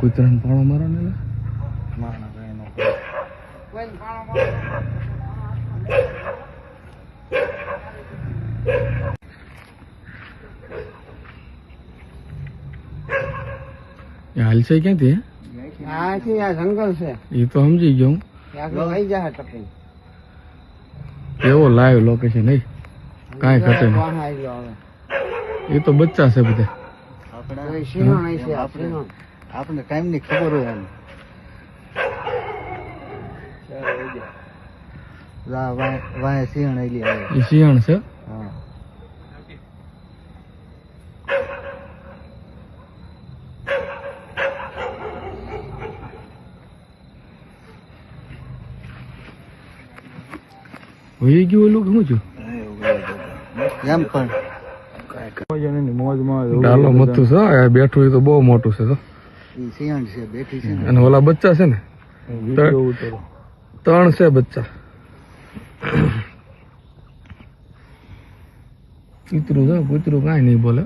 કૂતરાને પાણો મારો ને હાલશે ક્યાંથી જંગલ છે એ તો સમજી ગયો હું લઈ જાય ટપી એવો લાઈવ લોકેશન નહીં કાંઈ ઘટે નહીં એ તો બચ્ચા છે બધા આપણે ટાઈમ ની ખબર હોય એમ વાય સિંહણ આવેલી આવે એ સિંહણ છે હા વહી ગયું ઓલું શું છું એમ પણ ડાલો મતું છે આ બેઠું એ તો બહુ મોટું છે તો ઈ સિંહણ છે બેઠી છે અને ઓલા બચ્ચા છે ને 3 છે બચ્ચા કૂતરું છે કૂતરું કાંઈ નહીં બોલે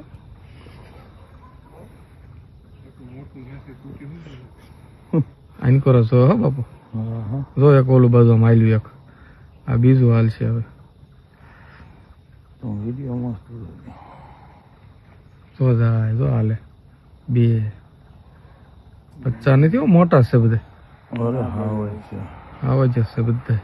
આઈને કરો છો હો બાપુ જો એક ઓલું બાજુ માલ્યું એક આ બીજું હાલ છે હવે જો જાય જો હાલે 2 બચ્ચા નથી મોટા છે બધા આવે જ છે બધા